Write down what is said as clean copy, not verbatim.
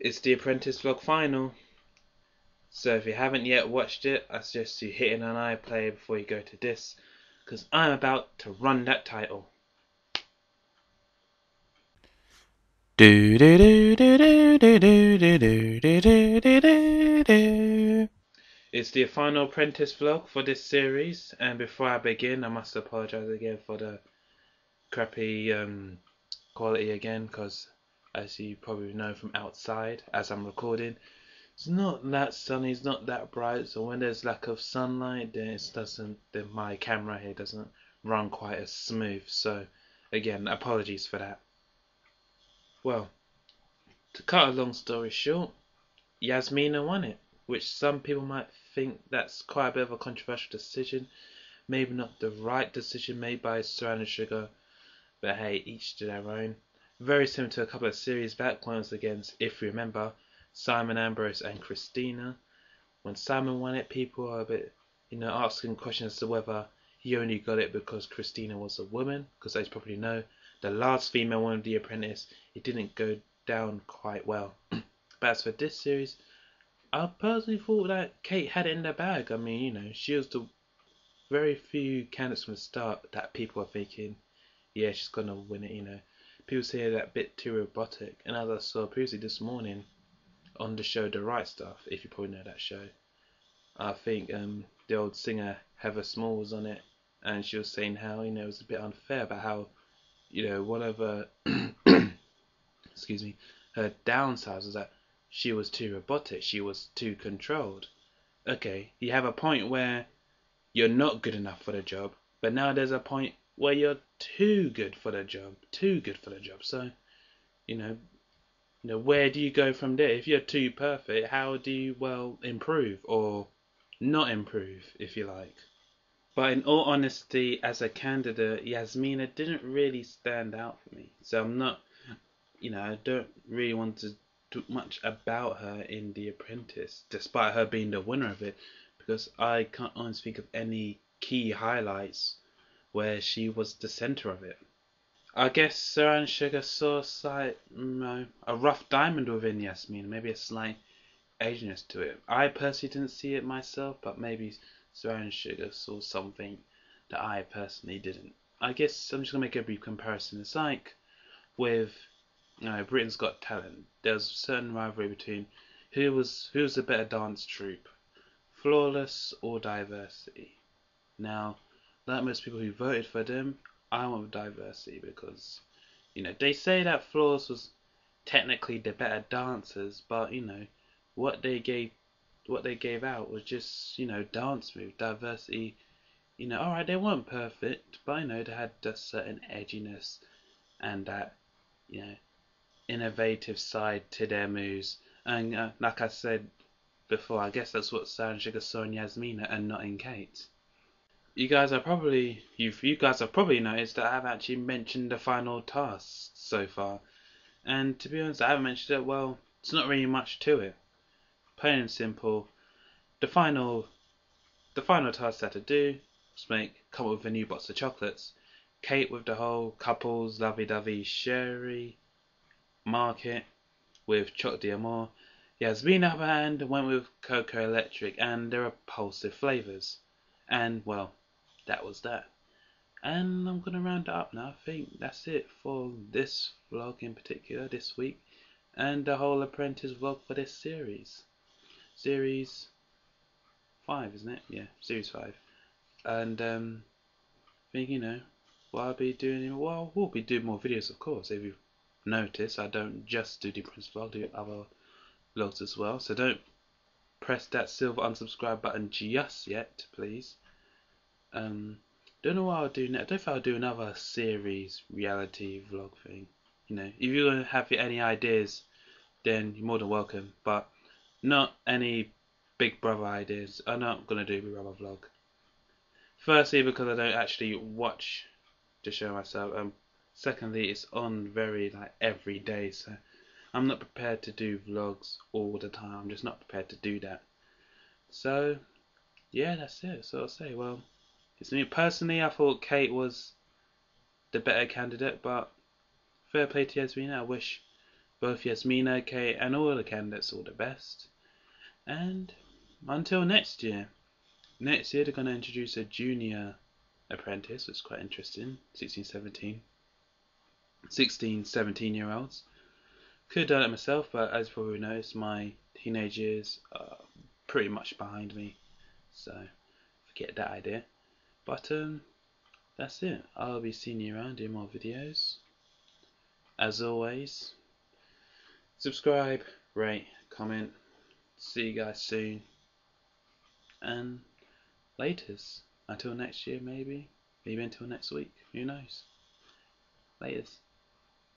It's the Apprentice vlog final. So if you haven't yet watched it, I suggest you hitting an iPlayer before you go to this, because I'm about to run that title. Do do do do do do do do do do do do. It's the final Apprentice vlog for this series, and before I begin, I must apologise again for the crappy quality again, because as you probably know from outside, as I'm recording, it's not that sunny, it's not that bright, so when there's lack of sunlight, then my camera here doesn't run quite as smooth. So again, apologies for that. Well, to cut a long story short, Yasmina won it, which some people might think that's quite a bit of a controversial decision, maybe not the right decision made by Surrounding Sugar, but hey, each to their own. Very similar to a couple of series back when it was against, if you remember, Simon Ambrose and Christina. When Simon won it, people are a bit, asking questions as to whether he only got it because Christina was a woman, because as you probably know, the last female one of The Apprentice, it didn't go down quite well. But as for this series, I personally thought that Kate had it in the bag. I mean, she was the very few candidates from the start that people are thinking, yeah, she's gonna win it. People say that a bit too robotic, and as I saw previously this morning on the show The Right Stuff, if you probably know that show, I think the old singer Heather Small was on it, and she was saying how it was a bit unfair about how one of her excuse me, her downsides was that she was too robotic, she was too controlled. Okay, you have a point where you're not good enough for the job, but now there's a point where you're too good for the job, So, where do you go from there? If you're too perfect, how do you improve or not improve, if you like? But in all honesty, as a candidate, Yasmina didn't really stand out for me. So I'm not, I don't really want to talk much about her in The Apprentice, despite her being the winner of it, because I can't honestly think of any key highlights where she was the centre of it. I guess Saran Sugar saw a rough diamond within Yasmin, maybe a slight edginess to it. I personally didn't see it myself, but maybe Saran Sugar saw something that I personally didn't. I guess I'm just gonna make a brief comparison. It's like with Britain's Got Talent. There's a certain rivalry between who was the better dance troupe, Flawless or Diversity. Now, like most people who voted for them, I want Diversity because, they say that Flawless was technically the better dancers, but what they gave out was just dance move. Diversity, alright, they weren't perfect, but they had a certain edginess and that innovative side to their moves. And like I said before, I guess that's what Sarah Sugar saw in Yasmina and not in Kate. You guys have probably noticed that I have actually mentioned the final task so far, and to be honest, I haven't mentioned it. Well, it's not really much to it. Plain and simple, the final task they had to do was come up with a new box of chocolates. Kate with the whole couples lovey-dovey sherry market with chocolate d'amore. Yasmin, on the other hand, went with Cocoa Electric and their repulsive flavours. And well, that was that. And I'm gonna round it up now. I think that's it for this vlog in particular this week, and the whole Apprentice vlog for this series. Series 5, isn't it? Yeah, Series 5. And I think what I'll be doing. Well, we'll be doing more videos, of course. If you've noticed, I don't just do the Apprentice vlog, I do other vlogs as well. So don't press that silver unsubscribe button just yet, please. Don't know what I'll do next. I don't think I'll do another series reality vlog thing. If you're gonna have any ideas, then you're more than welcome. But not any Big Brother ideas. I'm not gonna do a Big Brother vlog. Firstly, because I don't actually watch the show myself. Secondly, it's on very every day, so I'm not prepared to do vlogs all the time. I'm just not prepared to do that. So yeah, that's it. So I'll say, well, it's me personally. I thought Kate was the better candidate, but fair play to Yasmina. I wish both Yasmina, Kate, and all the candidates all the best. And until next year. Next year they're going to introduce a junior apprentice, which is quite interesting. 16, 17-year-olds. Could have done it myself, but as you probably noticed, my teenage years are pretty much behind me, so forget that idea. But that's it. I'll be seeing you around doing more videos. As always, subscribe, rate, comment. See you guys soon, and laters until next year, maybe until next week. Who knows? Laters.